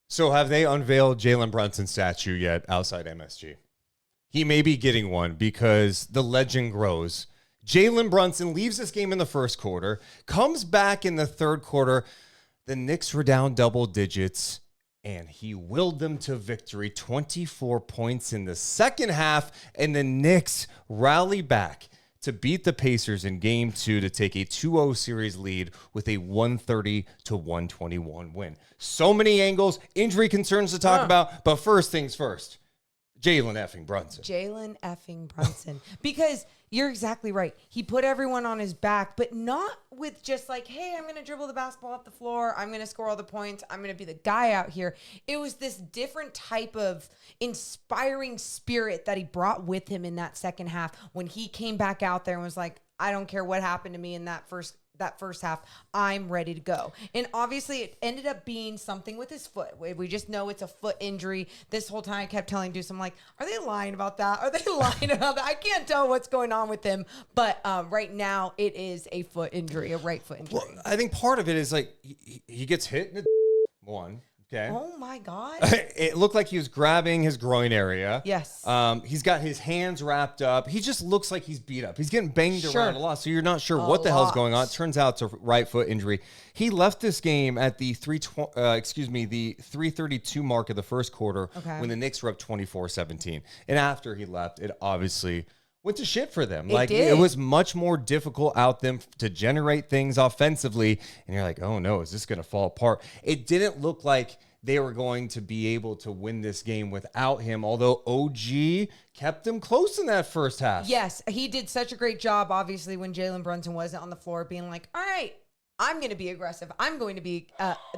So have they unveiled Jalen Brunson's statue yet outside MSG? He may be getting one because the legend grows. Jalen Brunson leaves this game in the first quarter, comes back in the third quarter. The Knicks were down double digits, and he willed them to victory. 24 points in the second half, and the Knicks rally back to beat the Pacers in Game 2 to take a 2-0 series lead with a 130-121 win. So many angles, injury concerns to talk about, but first things first, Jalen effing Brunson. Jalen effing Brunson. Because you're exactly right. He put everyone on his back, but not with just like, hey, I'm going to dribble the basketball off the floor. I'm going to score all the points. I'm going to be the guy out here. It was this different type of inspiring spirit that he brought with him in that second half when he came back out there and was like, I don't care what happened to me in that first half, I'm ready to go. And obviously it ended up being something with his foot. We just know it's a foot injury. This whole time I kept telling Deuce, I'm like, are they lying about that? Are they lying about that? I can't tell what's going on with him. But right now it is a foot injury, a right foot injury. Well, I think part of it is like he gets hit in the one. Okay. Oh my God. It looked like he was grabbing his groin area. Yes. He's got his hands wrapped up. He just looks like he's beat up. He's getting banged around a lot, so you're not sure what the hell's going on. It turns out it's a right foot injury. He left this game at the 3:32 mark of the first quarter when the Knicks were up 24-17. And after he left, it obviously went to shit for them. It was much more difficult out them to generate things offensively. And you're like, oh no, is this going to fall apart? It didn't look like they were going to be able to win this game without him, although OG kept them close in that first half. Yes, he did such a great job, obviously, when Jalen Brunson wasn't on the floor, being like, all right, I'm going to be aggressive. I'm going to be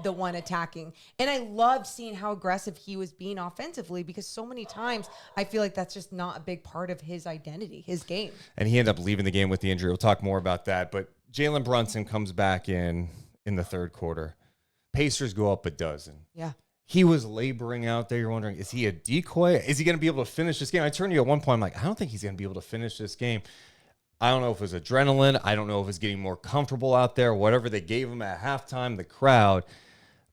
the one attacking. And I loved seeing how aggressive he was being offensively because so many times I feel like that's just not a big part of his identity, his game. And he ended up leaving the game with the injury. We'll talk more about that. But Jalen Brunson comes back in the third quarter. Pacers go up a dozen. Yeah. He was laboring out there. You're wondering, is he a decoy? Is he going to be able to finish this game? I turned to you at one point. I'm like, I don't think he's going to be able to finish this game. I don't know if it was adrenaline. I don't know if it's getting more comfortable out there, whatever they gave him at halftime, the crowd.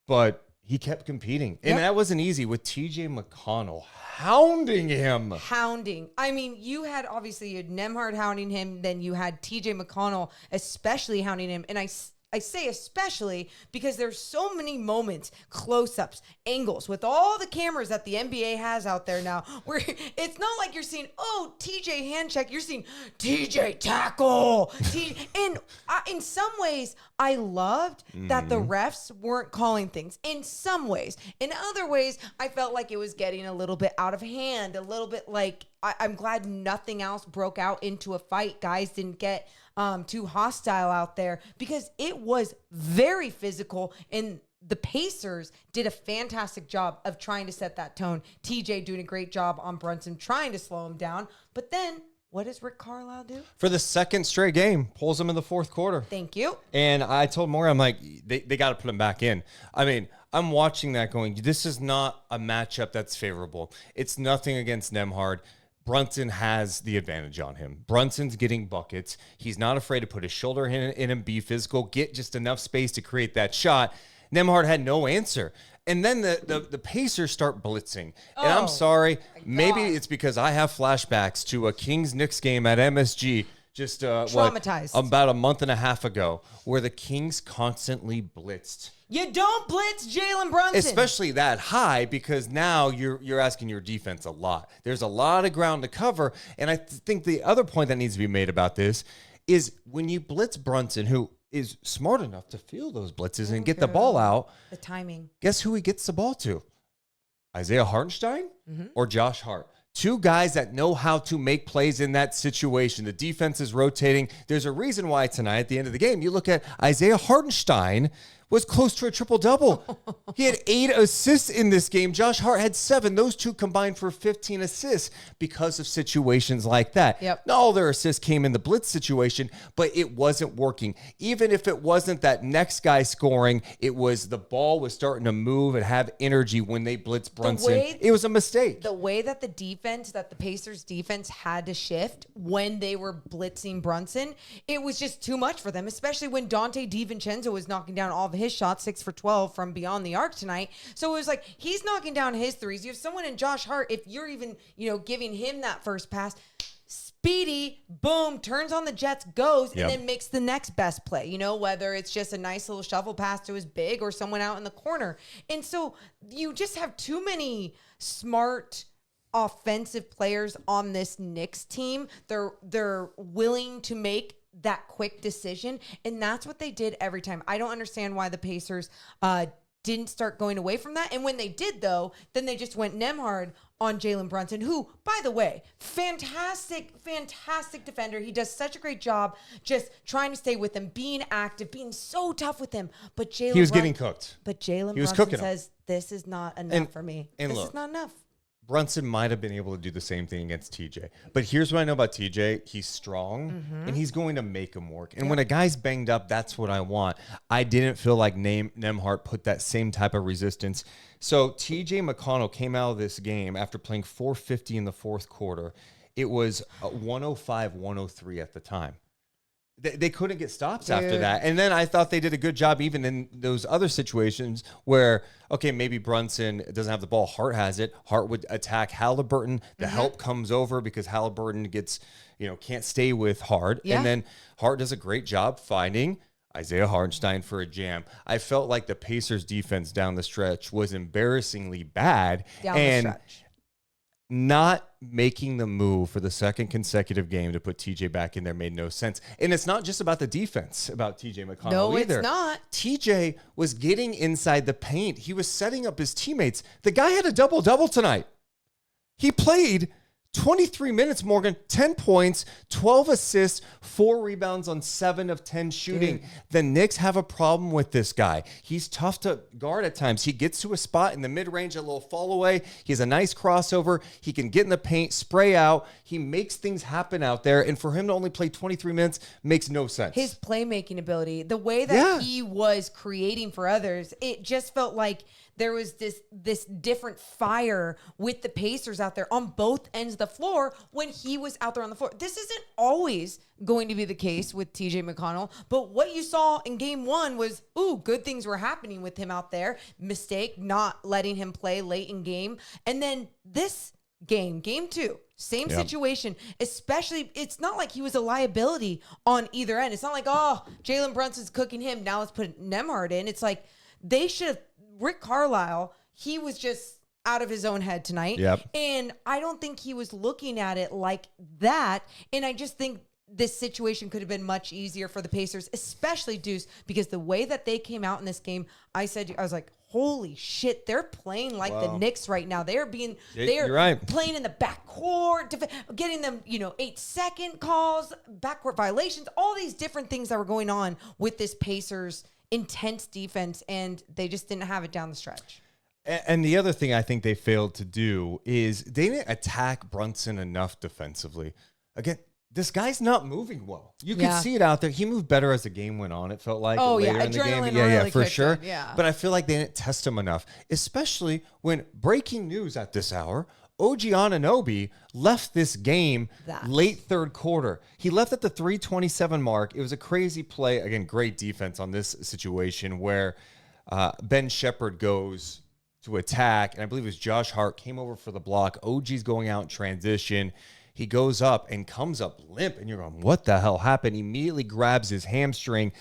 But he kept competing. And that wasn't easy with TJ McConnell hounding him. I mean, you had Nembhard hounding him. Then you had TJ McConnell especially hounding him. And I say especially because there's so many moments, close-ups, angles with all the cameras that the NBA has out there now where it's not like you're seeing, oh, TJ hand check. You're seeing TJ tackle. And in some ways, I loved that the refs weren't calling things in some ways. In other ways, I felt like it was getting a little bit out of hand, a little bit like I'm glad nothing else broke out into a fight. Guys didn't get too hostile out there because it was very physical and the Pacers did a fantastic job of trying to set that tone. TJ doing a great job on Brunson, trying to slow him down. But then what does Rick Carlisle do? For the second straight game, pulls him in the fourth quarter. Thank you. And I told Maury, I'm like, they got to put him back in. I mean, I'm watching that going, this is not a matchup that's favorable. It's nothing against Nembhard. Brunson has the advantage on him. Brunson's getting buckets. He's not afraid to put his shoulder in and be physical, get just enough space to create that shot. Nembhard had no answer. And then the Pacers start blitzing. And I'm sorry, maybe it's because I have flashbacks to a Kings-Knicks game at MSG just traumatized about a month and a half ago where the Kings constantly blitzed. You don't blitz Jalen Brunson. Especially that high, because now you're asking your defense a lot. There's a lot of ground to cover. And I think the other point that needs to be made about this is when you blitz Brunson, who is smart enough to feel those blitzes and get the ball out. The timing. Guess who he gets the ball to? Isaiah Hartenstein or Josh Hart? Two guys that know how to make plays in that situation. The defense is rotating. There's a reason why tonight at the end of the game, you look at Isaiah Hartenstein was close to a triple-double. He had 8 assists in this game. Josh Hart had 7. Those two combined for 15 assists because of situations like that. Yep. Not all their assists came in the blitz situation, but it wasn't working. Even if it wasn't that next guy scoring, it was the ball was starting to move and have energy when they blitzed Brunson. It was a mistake. The way that the Pacers defense had to shift when they were blitzing Brunson, it was just too much for them, especially when Dante DiVincenzo was knocking down all of of his shots, 6 for 12 from beyond the arc tonight. So it was like he's knocking down his threes. You have someone in Josh Hart, if you're even, giving him that first pass, speedy, boom, turns on the Jets, goes, and then makes the next best play, whether it's just a nice little shuffle pass to his big or someone out in the corner. And so you just have too many smart offensive players on this Knicks team. They're willing to make that quick decision, and that's what they did every time. I don't understand why the Pacers didn't start going away from that. And when they did, though, then they just went Nembhard on Jalen Brunson, who, by the way, fantastic defender. He does such a great job just trying to stay with him, being active, being so tough with him. But he was getting cooked. But Jalen Brunson says, this is not enough for me. This is not enough. Brunson might have been able to do the same thing against TJ. But here's what I know about TJ. He's strong, and he's going to make him work. And when a guy's banged up, that's what I want. I didn't feel like Nembhard put that same type of resistance. So TJ McConnell came out of this game after playing 450 in the fourth quarter. It was 105-103 at the time. They couldn't get stops after that. And then I thought they did a good job even in those other situations where, okay, maybe Brunson doesn't have the ball. Hart has it. Hart would attack Haliburton. The help comes over because Haliburton gets, can't stay with Hart. And then Hart does a great job finding Isaiah Hartenstein for a jam. I felt like the Pacers defense down the stretch was embarrassingly bad. Down the stretch. Not making the move for the second consecutive game to put TJ back in there made no sense. And it's not just about the defense, about TJ McConnell either. No, it's not. TJ was getting inside the paint. He was setting up his teammates. The guy had a double-double tonight. He played 23 minutes, Morgan, 10 points, 12 assists, 4 rebounds on 7 of 10 shooting. Dude. The Knicks have a problem with this guy. He's tough to guard at times. He gets to a spot in the mid-range, a little fall away. He has a nice crossover. He can get in the paint, spray out. He makes things happen out there. And for him to only play 23 minutes makes no sense. His playmaking ability, the way that he was creating for others, it just felt like there was this different fire with the Pacers out there on both ends of the floor when he was out there on the floor. This isn't always going to be the case with TJ McConnell, but what you saw in game 1 was, good things were happening with him out there. Mistake, not letting him play late in game. And then this game 2, same situation, especially, it's not like he was a liability on either end. It's not like, Jalen Brunson's cooking him, now let's put Nembhard in. It's like they should have, Rick Carlisle, he was just out of his own head tonight. Yep. And I don't think he was looking at it like that. And I just think this situation could have been much easier for the Pacers, especially Deuce, because the way that they came out in this game, I was like, holy shit, they're playing like the Knicks right now. They're playing in the backcourt, getting them, 8-second calls, backcourt violations, all these different things that were going on with this Pacers intense defense, and they just didn't have it down the stretch. And the other thing I think they failed to do is they didn't attack Brunson enough defensively. Again, this guy's not moving well. You could see it out there. He moved better as the game went on. It felt like later in the game. Yeah, for sure. In, yeah. But I feel like they didn't test him enough, especially when breaking news at this hour, OG Anunoby left this game late third quarter. He left at the 3:27 mark. It was a crazy play. Again, great defense on this situation where Ben Shepherd goes to attack, and I believe it was Josh Hart came over for the block. OG's going out in transition. He goes up and comes up limp, and you're going, what the hell happened? He immediately grabs his hamstring.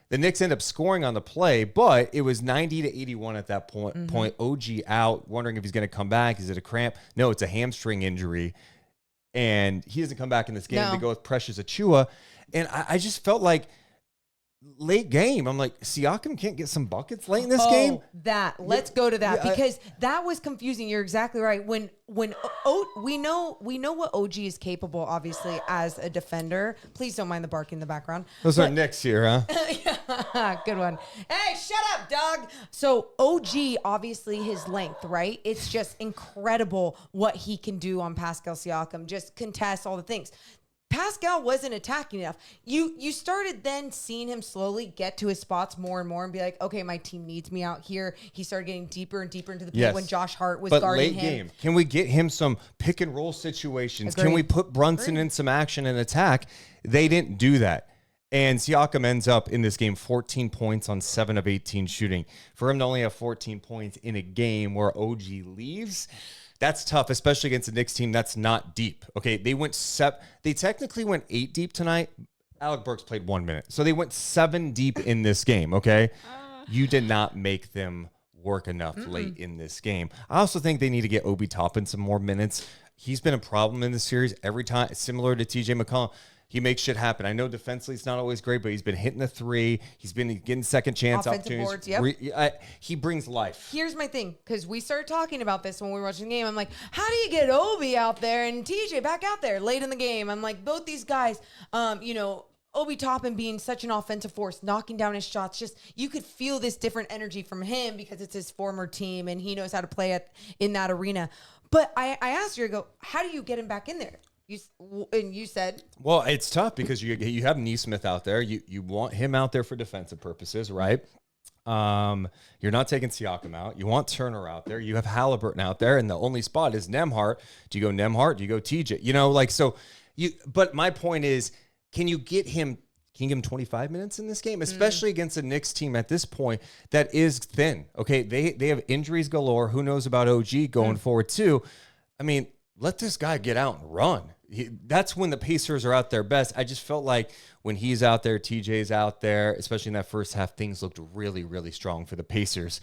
The Knicks end up scoring on the play, but it was 90-81 at that point. OG out, wondering if he's going to come back. Is it a cramp? No, it's a hamstring injury. And he doesn't come back in this game. No. They go with Precious Achiuwa. And I just felt like late game, I'm like, Siakam can't get some buckets late in this game? Let's go to that because that was confusing. You're exactly right. When we know what OG is capable, obviously, as a defender. Please don't mind the barking in the background. Those are Knicks here, huh? Good one. Hey, shut up, dog. So OG, obviously, his length, right? It's just incredible what he can do on Pascal Siakam. Just contest all the things. Pascal wasn't attacking enough. You started then seeing him slowly get to his spots more and more and be like, okay, my team needs me out here. He started getting deeper and deeper into the paint when Josh Hart was guarding him. But late game, can we get him some pick and roll situations? Agreed. Can we put Brunson in some action and attack? They didn't do that. And Siakam ends up in this game 14 points on 7 of 18 shooting. For him to only have 14 points in a game where OG leaves, that's tough, especially against a Knicks team that's not deep. Okay, they technically went 8 deep tonight. Alec Burks played 1 minute. So they went 7 deep in this game, okay? You did not make them work enough late in this game. I also think they need to get Obi Toppin some more minutes. He's been a problem in this series every time, similar to TJ McConnell. He makes shit happen. I know defensively it's not always great, but he's been hitting the three. He's been getting second chance Offensive opportunities. boards, He brings life. Here's my thing, because we started talking about this when we were watching the game. I'm like, how do you get Obi out there and TJ back out there late in the game? I'm like, both these guys, Obi Toppin being such an offensive force, knocking down his shots, just you could feel this different energy from him because it's his former team and he knows how to play in that arena. But I asked you, I go, how do you get him back in there? You said, well, it's tough because you have Neesmith out there. You want him out there for defensive purposes, right? You're not taking Siakam out. You want Turner out there. You have Haliburton out there, and the only spot is Nembhard. Do you go Nembhard? Do you go TJ? But my point is, can you give him 25 minutes in this game, especially against a Knicks team at this point that is thin? Okay, they have injuries galore. Who knows about OG going forward too? I mean, let this guy get out and run. That's when the Pacers are at their best. I just felt like when he's out there, TJ's out there, especially in that first half, things looked really, really strong for the Pacers.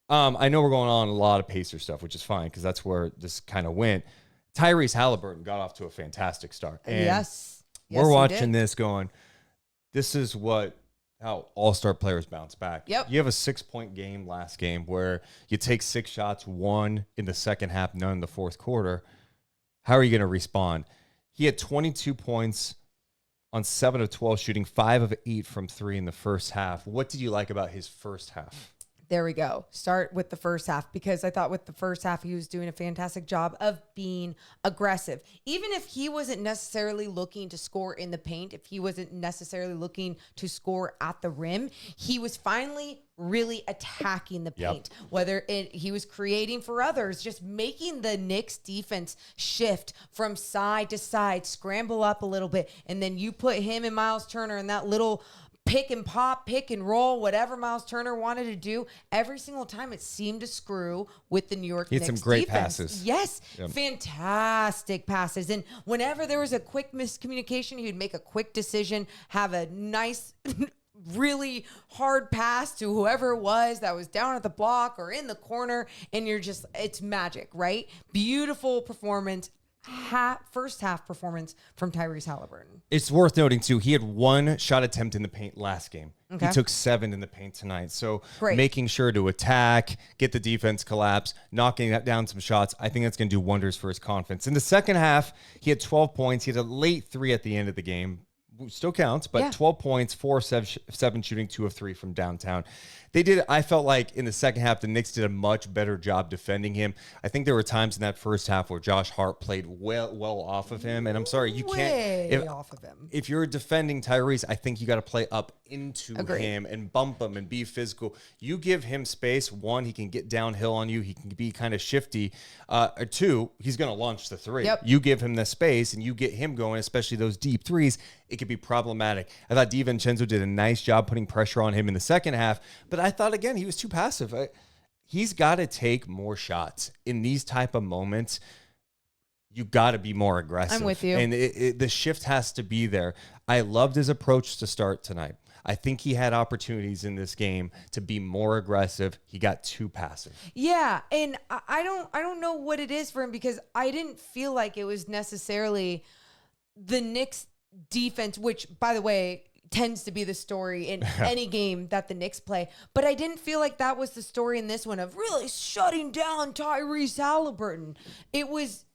I know we're going on a lot of Pacers stuff, which is fine because that's where this kind of went. Tyrese Haliburton got off to a fantastic start. And yes, we're watching this going, this is how all-star players bounce back. Yep. You have a 6-point game last game where you take 6 shots, 1 in the second half, none in the fourth quarter. How are you going to respond? He had 22 points on 7 of 12 shooting, 5 of 8 from 3 in the first half. What did you like about his first half? There we go. Start with the first half, because I thought with the first half, he was doing a fantastic job of being aggressive. Even if he wasn't necessarily looking to score in the paint, if he wasn't necessarily looking to score at the rim, he was finally really attacking the paint. Yep. Whether he was creating for others, just making the Knicks defense shift from side to side, scramble up a little bit, and then you put him and Miles Turner in that little pick and pop, pick and roll, whatever Miles Turner wanted to do. Every single time it seemed to screw with the New York Knicks. He had some great defense. passes. Yes, yep. Fantastic passes. And whenever there was a quick miscommunication, he would make a quick decision, have a nice, really hard pass to whoever it was that was down at the block or in the corner. And it's magic, right? Beautiful performance. First half performance from Tyrese Haliburton. It's worth noting too, he had 1 shot attempt in the paint last game. Okay. He took 7 in the paint tonight. So Great. Making sure to attack, get the defense collapse, knocking down some shots, I think that's going to do wonders for his confidence. In the second half, he had 12 points. He had a late 3 at the end of the game. Still counts, but 12 points, 4 of 7 shooting, 2 of 3 from downtown. I felt like in the second half, the Knicks did a much better job defending him. I think there were times in that first half where Josh Hart played well off of him. And I'm sorry, you can't off of him. If you're defending Tyrese, I think you got to play up into him and bump him and be physical. You give him space. 1, he can get downhill on you. He can be kind of shifty. Or 2, he's going to launch the 3. Yep. You give him the space and you get him going, especially those deep threes. It could be problematic. I thought DiVincenzo did a nice job putting pressure on him in the second half, but I thought, again, he was too passive. He's got to take more shots. In these type of moments, you got to be more aggressive. I'm with you. And the shift has to be there. I loved his approach to start tonight. I think he had opportunities in this game to be more aggressive. He got too passive. Yeah, and I don't know what it is for him, because I didn't feel like it was necessarily the Knicks defense, which, by the way, tends to be the story in any game that the Knicks play. But I didn't feel like that was the story in this one of really shutting down Tyrese Haliburton. It was,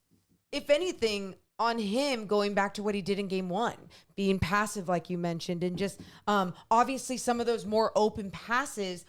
if anything, on him going back to what he did in game 1, being passive, like you mentioned, and just obviously some of those more open passes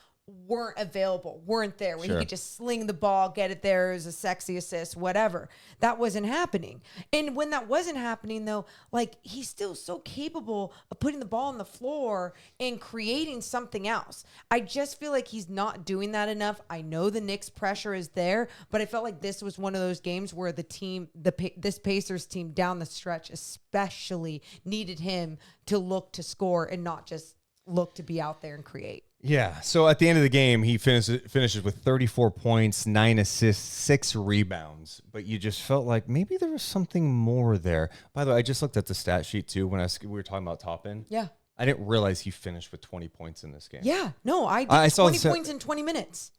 weren't available, weren't there, where Sure. he could just sling the ball, get it there as a sexy assist, whatever. That wasn't happening. And when that wasn't happening, though, like, he's still so capable of putting the ball on the floor and creating something else. I just feel like he's not doing that enough. I know the Knicks pressure is there, but I felt like this was one of those games where this Pacers team down the stretch especially needed him to look to score and not just look to be out there and create. Yeah. So at the end of the game, he finishes with 34 points, 9 assists, 6 rebounds. But you just felt like maybe there was something more there. By the way, I just looked at the stat sheet too when we were talking about Toppin. Yeah. I didn't realize he finished with 20 points in this game. Yeah. No, I saw 20 points in 20 minutes.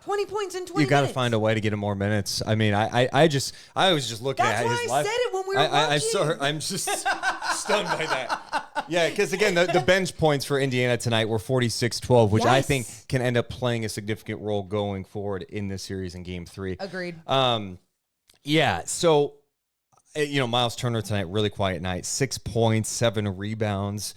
20 points in 20 minutes. You got to find a way to get him more minutes. I mean, I was just looking That's at his why I said it when we were watching. I saw her. I'm just stunned by that. Yeah, because again, the bench points for Indiana tonight were 46-12, which I think can end up playing a significant role going forward in this series in Game 3. Agreed. Yeah, so, Miles Turner tonight, really quiet night. 6 points, 7 rebounds.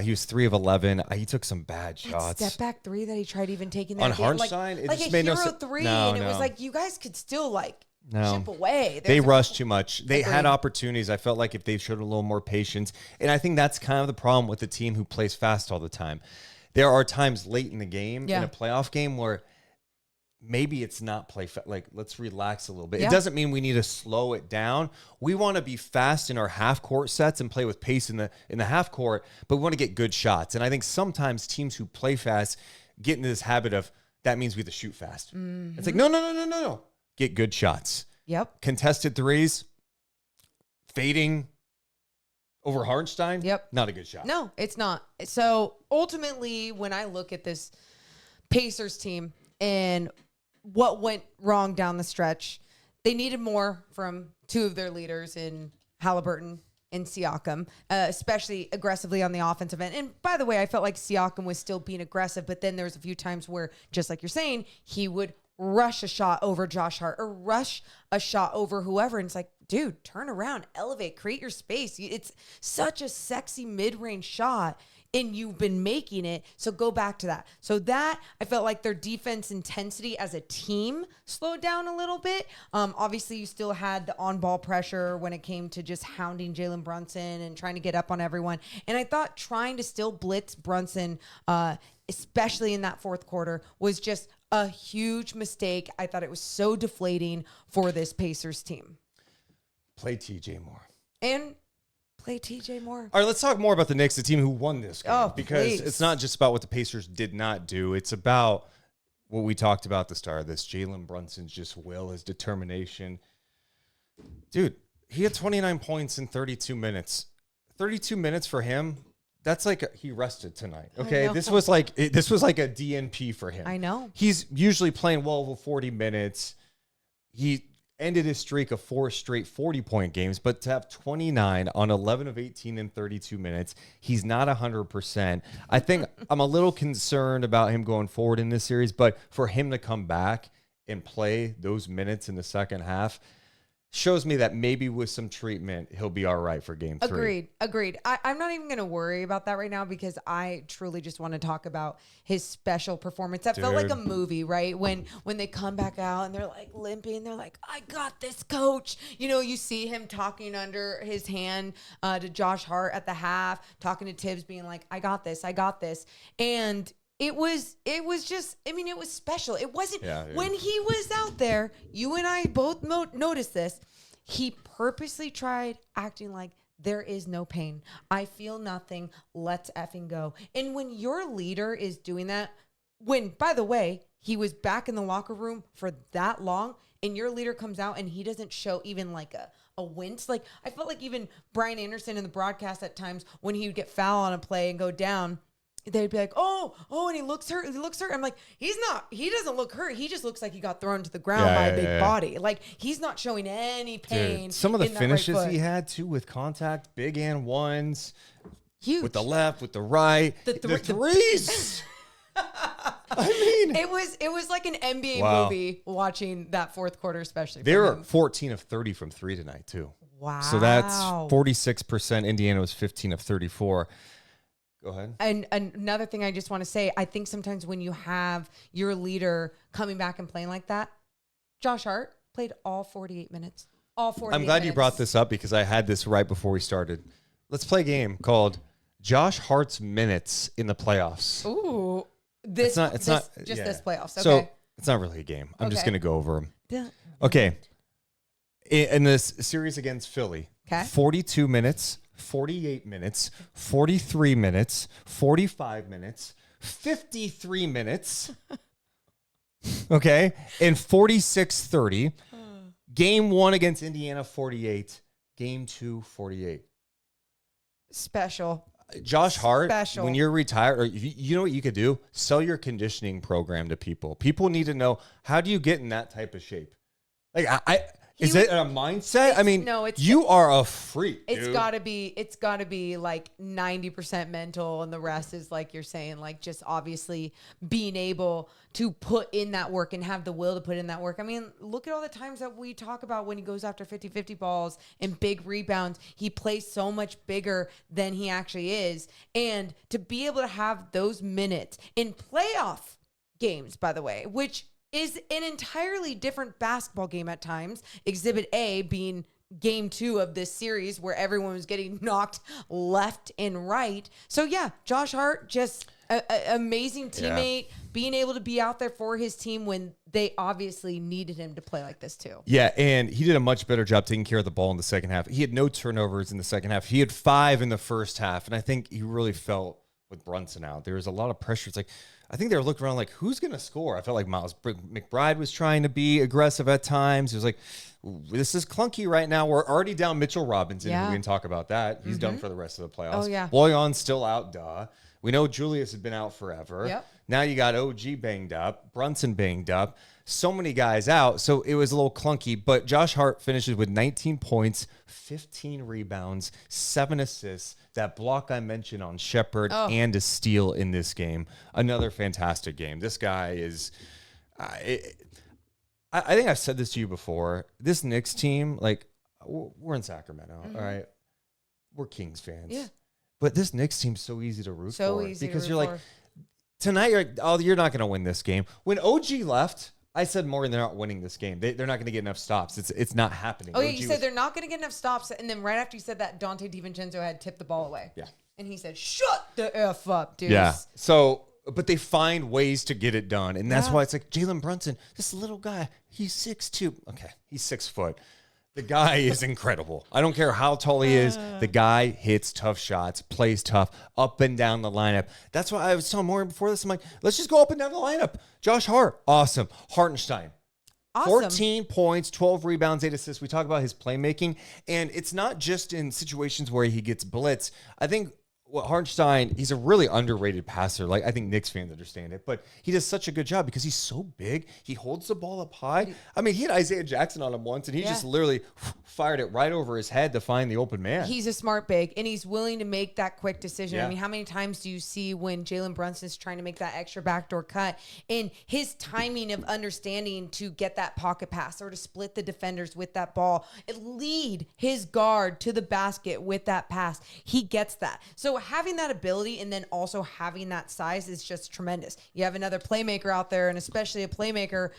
He was 3 of 11. He took some bad shots. Step back 3 that he tried even taking that on game, Hartenstein, it like just a made hero no sense. 3, No, and it was like you guys could still No. chip away. They rushed too much. They had Agreed. opportunities. I felt like if they showed a little more patience, and I think that's kind of the problem with the team who plays fast all the time. There are times late in the game, in a playoff game, where maybe it's not let's relax a little bit. Yeah. It doesn't mean we need to slow it down. We want to be fast in our half court sets and play with pace in the half court, but we want to get good shots. And I think sometimes teams who play fast get into this habit of that means we have to shoot fast. Mm-hmm. It's like, no. Get good shots. Yep. Contested threes, fading over Hartenstein. Yep. Not a good shot. No, it's not. So ultimately, when I look at this Pacers team and what went wrong down the stretch, they needed more from 2 of their leaders in Haliburton and Siakam, especially aggressively on the offensive end. And by the way, I felt like Siakam was still being aggressive, but then there was a few times where, just like you're saying, he would rush a shot over Josh Hart or rush a shot over whoever. And it's like, dude, turn around, elevate, create your space. It's such a sexy mid-range shot, and you've been making it. So go back to that. So that, I felt like their defense intensity as a team slowed down a little bit. Obviously, you still had the on-ball pressure when it came to just hounding Jalen Brunson and trying to get up on everyone. And I thought trying to still blitz Brunson, especially in that fourth quarter, was just a huge mistake. I thought it was so deflating for this Pacers team. Play TJ Moore. And play TJ Moore. All right, let's talk more about the Knicks, the team who won this game. Because please. It's not just about what the Pacers did not do. It's about what we talked about at the start of this. Jalen Brunson's just will, his determination. Dude, he had 29 points in 32 minutes. 32 minutes for him, that's like he rested tonight. Okay, this was like a DNP for him. I know. He's usually playing well over 40 minutes. He ended his streak of 4 straight 40-point games, but to have 29 on 11 of 18 in 32 minutes, he's not 100%. I think I'm a little concerned about him going forward in this series, but for him to come back and play those minutes in the second half shows me that maybe with some treatment, he'll be all right for game 3. Agreed. I'm not even going to worry about that right now because I truly just want to talk about his special performance. That felt like a movie, right? When they come back out and they're like limping, they're like, I got this, coach. You see him talking under his hand to Josh Hart at the half, talking to Tibbs being like, I got this. And it was just, it was special. It wasn't, when he was out there, you and I both noticed this, he purposely tried acting like there is no pain. I feel nothing. Let's effing go. And when your leader is doing that, by the way, he was back in the locker room for that long, and your leader comes out and he doesn't show even like a wince. Like, I felt like even Brian Anderson in the broadcast at times when he would get foul on a play and go down, they'd be like, oh, and he looks hurt. I'm like, he doesn't look hurt. He just looks like he got thrown to the ground by a big body. Like, he's not showing any pain. Dude, some of the finishes right he had too with contact, big and ones. Huge. With the left, with the right. The threes. It was like an NBA movie watching that fourth quarter, especially. They were 14 of 30 from 3 tonight too. Wow. So that's 46%. Indiana was 15 of 34. Go ahead. And another thing I just want to say, I think sometimes when you have your leader coming back and playing like that, Josh Hart played all 48 minutes. All 48 I'm glad minutes. you brought this up because I had this right before we started. Let's play a game called Josh Hart's Minutes in the Playoffs. Ooh. This playoffs. Okay. So it's not really a game. I'm just going to go over them. Yeah. Okay. In this series against Philly, 42 minutes, 48 minutes, 43 minutes, 45 minutes, 53 minutes, okay, and 46-30. Game 1 against Indiana, 48. Game 2, 48. Special. Josh Hart, Special. when you're retired, or you know what you could do? Sell your conditioning program to people. People need to know, how do you get in that type of shape? Like, is it a mindset? I mean, no, you are a freak. It's dude. gotta be like 90% mental, and the rest is like you're saying, like just obviously being able to put in that work and have the will to put in that work. I mean, look at all the times that we talk about when he goes after 50-50 balls and big rebounds. He plays so much bigger than he actually is. And to be able to have those minutes in playoff games, by the way, which is an entirely different basketball game at times. Exhibit A being game 2 of this series where everyone was getting knocked left and right. So yeah, Josh Hart, just an amazing teammate, being able to be out there for his team when they obviously needed him to play like this too. Yeah, and he did a much better job taking care of the ball in the second half. He had no turnovers in the second half. He had 5 in the first half, and I think he really felt with Brunson out, there was a lot of pressure. It's like, I think they were looking around like, who's going to score? I felt like Miles McBride was trying to be aggressive at times. It was like, this is clunky right now. We're already down Mitchell Robinson. We can talk about that. He's done for the rest of the playoffs. Oh, yeah. Boyan's still out, duh. We know Julius has been out forever. Yep. Now you got OG banged up, Brunson banged up, so many guys out. So it was a little clunky, but Josh Hart finishes with 19 points, 15 rebounds, 7 assists. That block I mentioned on Shepherd and a steal in this game. Another fantastic game. This guy is, I think I've said this to you before. This Knicks team, like, we're in Sacramento, all right? We're Kings fans. Yeah. But this Knicks team's so easy to root for. Easy because to you're root like, for. Tonight, you're like, oh, you're not going to win this game. When OG left, I said, Morgan, they're not winning this game. They're not going to get enough stops. It's not happening. Oh, yeah, you said they're not going to get enough stops. And then right after you said that, Dante DiVincenzo had tipped the ball away. Yeah. And he said, shut the F up, dude. Yeah. So, but they find ways to get it done. And that's why it's like Jalen Brunson, this little guy, he's 6'2". Okay, he's 6 foot. The guy is incredible. I don't care how tall he is. The guy hits tough shots, plays tough, up and down the lineup. That's why I was telling Morgan before this. I'm like, let's just go up and down the lineup. Josh Hart, awesome. Hartenstein, Awesome. 14 points, 12 rebounds, 8 assists. We talk about his playmaking, and it's not just in situations where he gets blitz. I think Hartenstein, he's a really underrated passer. Like, I think Knicks fans understand it, but he does such a good job because he's so big. He holds the ball up high. I mean, he had Isaiah Jackson on him once, and he just literally fired it right over his head to find the open man. He's a smart big, and he's willing to make that quick decision. Yeah. I mean, how many times do you see when Jalen Brunson is trying to make that extra backdoor cut, and his timing of understanding to get that pocket pass or to split the defenders with that ball, lead his guard to the basket with that pass. He gets that. So having that ability and then also having that size is just tremendous. You have another playmaker out there, and especially a playmaker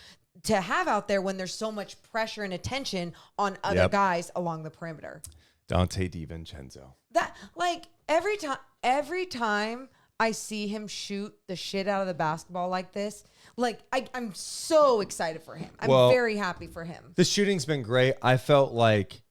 to have out there when there's so much pressure and attention on other guys along the perimeter. Dante DiVincenzo. That, like, every time I see him shoot the shit out of the basketball like this, like, I'm so excited for him. I'm very happy for him. The shooting's been great. I felt like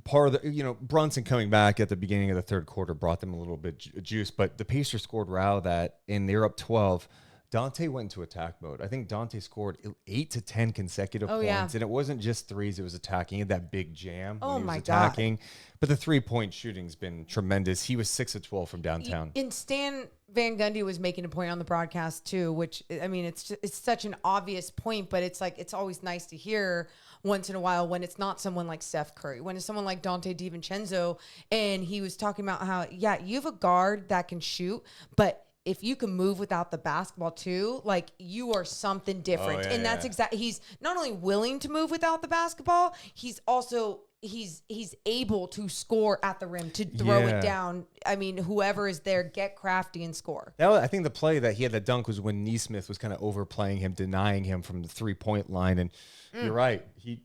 part of the, Brunson coming back at the beginning of the third quarter brought them a little bit juice, but the Pacers scored row that, and they're up 12. Dante went into attack mode. I think Dante scored 8 to 10 consecutive points, and it wasn't just threes. It was attacking. He had that big jam when he was attacking. God. But the three-point shooting's been tremendous. He was 6 of 12 from downtown. And Stan Van Gundy was making a point on the broadcast too, which, I mean, it's such an obvious point, but it's like, it's always nice to hear once in a while when it's not someone like Steph Curry, when it's someone like Dante DiVincenzo, and he was talking about how, you have a guard that can shoot, but if you can move without the basketball too, like, you are something different. And that's exactly, he's not only willing to move without the basketball, he's also he's able to score at the rim, to throw it down. I mean, whoever is there, get crafty and score. I think the play that he had that dunk was when Neesmith was kind of overplaying him, denying him from the 3-point line. And you're right. He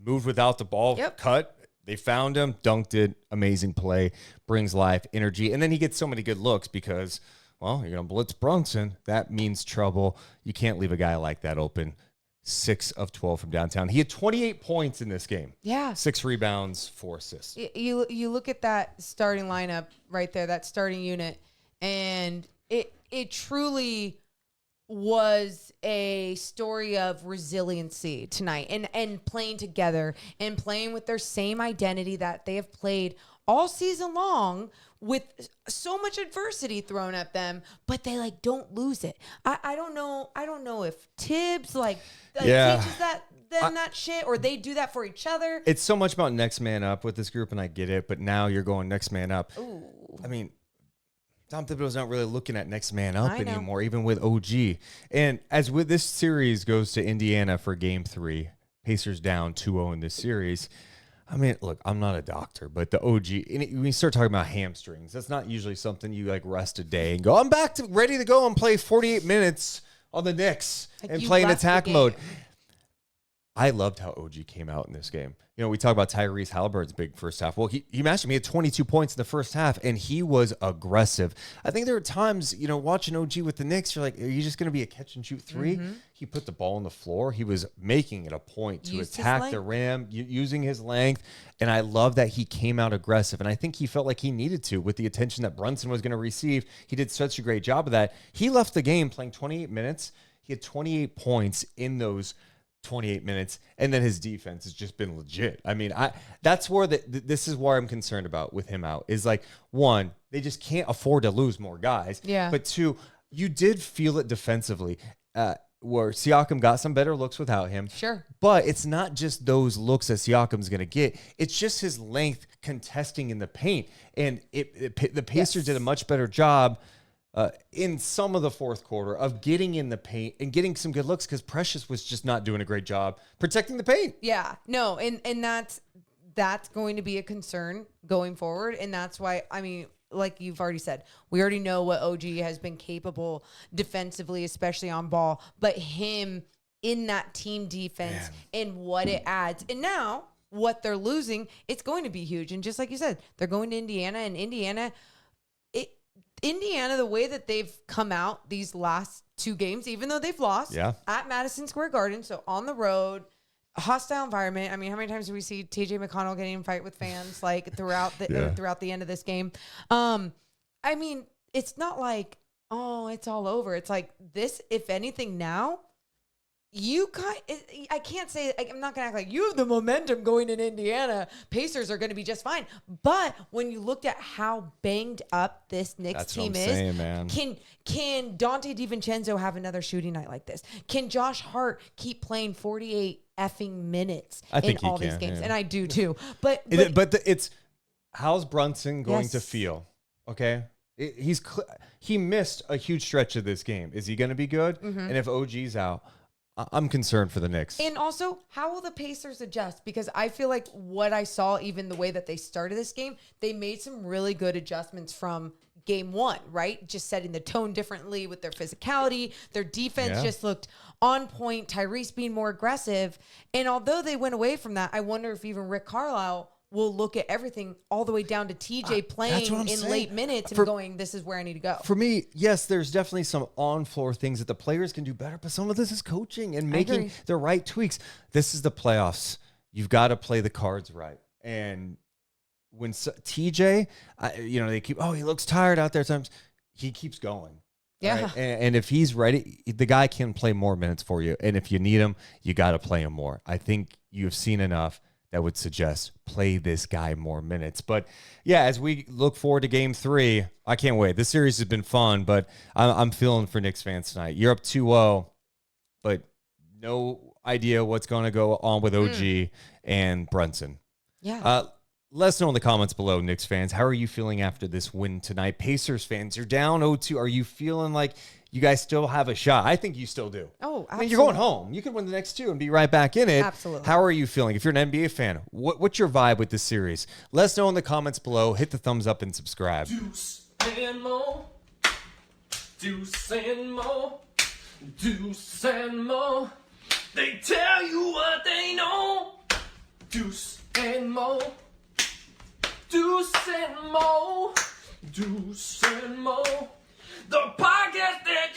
moved without the ball, cut. They found him, dunked it. Amazing play, brings life, energy. And then he gets so many good looks because, well, you're going to blitz Brunson. That means trouble. You can't leave a guy like that open. 6 of 12 from downtown. He had 28 points in this game. Yeah. 6 rebounds, 4 assists. You look at that starting lineup right there, that starting unit, and it truly was a story of resiliency tonight and playing together and playing with their same identity that they have played all season long with so much adversity thrown at them, but they like don't lose it. I don't know if Tibbs teaches that shit, or they do that for each other. It's so much about next man up with this group, and I get it, but now you're going next man up. Ooh. I mean, Tom Thibodeau's not really looking at next man up anymore, even with OG. And as with this series goes to Indiana for game 3, Pacers down 2-0 in this series. I mean, look, I'm not a doctor, but the OG, when you start talking about hamstrings, that's not usually something you like rest a day and go, I'm ready to go and play 48 minutes on the Knicks and play in attack mode. I loved how OG came out in this game. You know, we talk about Tyrese Haliburton's big first half. Well, he matched him. He had 22 points in the first half, and he was aggressive. I think there were times, you know, watching OG with the Knicks, you're like, are you just going to be a catch-and-shoot 3? Mm-hmm. He put the ball on the floor. He was making it a point to attack the rim, using his length, and I love that he came out aggressive, and I think he felt like he needed to with the attention that Brunson was going to receive. He did such a great job of that. He left the game playing 28 minutes. He had 28 points in those 28 minutes, and then his defense has just been legit. I mean, that's where this is where I'm concerned about with him out is like, one, they just can't afford to lose more guys. Yeah. But two, you did feel it defensively, where Siakam got some better looks without him. Sure. But it's not just those looks that Siakam's going to get. It's just his length contesting in the paint. And the Pacers did a much better job in some of the fourth quarter of getting in the paint and getting some good looks because Precious was just not doing a great job protecting the paint. Yeah, no, and that's going to be a concern going forward, and that's why, I mean, like you've already said, we already know what OG has been capable defensively, especially on ball, but him in that team defense and what it adds. And now what they're losing, it's going to be huge. And just like you said, they're going to Indiana, and Indiana, the way that they've come out these last 2 games, even though they've lost at Madison Square Garden, so on the road, a hostile environment. I mean, how many times do we see TJ McConnell getting in a fight with fans like throughout the end of this game? I mean, it's not like, oh, it's all over. It's like this, if anything now, I can't say, I'm not going to act like you have the momentum going in Indiana. Pacers are going to be just fine. But when you looked at how banged up this Knicks team is, can Dante DiVincenzo have another shooting night like this? Can Josh Hart keep playing 48 effing minutes in all these games? Yeah. And I do too. But it's how's Brunson going to feel? Okay. He missed a huge stretch of this game. Is he going to be good? Mm-hmm. And if OG's out, I'm concerned for the Knicks. And also, how will the Pacers adjust? Because I feel like what I saw, even the way that they started this game, they made some really good adjustments from game 1, right? Just setting the tone differently with their physicality. Their defense just looked on point. Tyrese being more aggressive. And although they went away from that, I wonder if even Rick Carlisle will look at everything all the way down to TJ playing in late minutes and going, this is where I need to go. For me, yes, there's definitely some on-floor things that the players can do better, but some of this is coaching and making the right tweaks. This is the playoffs. You've got to play the cards right. And when TJ, they keep, he looks tired out there sometimes. He keeps going. Yeah. Right? And if he's ready, the guy can play more minutes for you. And if you need him, you got to play him more. I think you've seen enough that would suggest play this guy more minutes. But yeah, as we look forward to game 3, I can't wait. This series has been fun, but I'm feeling for Knicks fans tonight. You're up 2-0, but no idea what's going to go on with OG and Brunson. Yeah. Let us know in the comments below, Knicks fans. How are you feeling after this win tonight? Pacers fans, you're down 0-2. Are you feeling like you guys still have a shot? I think you still do. Oh, absolutely. I mean, you're going home. You could win the next two and be right back in it. Absolutely. How are you feeling? If you're an NBA fan, what's your vibe with this series? Let us know in the comments below. Hit the thumbs up and subscribe. Deuce and Mo. Deuce and Mo. Deuce and Mo. They tell you what they know. Deuce and Mo. Deuce and Mo. Deuce and Mo. The podcast that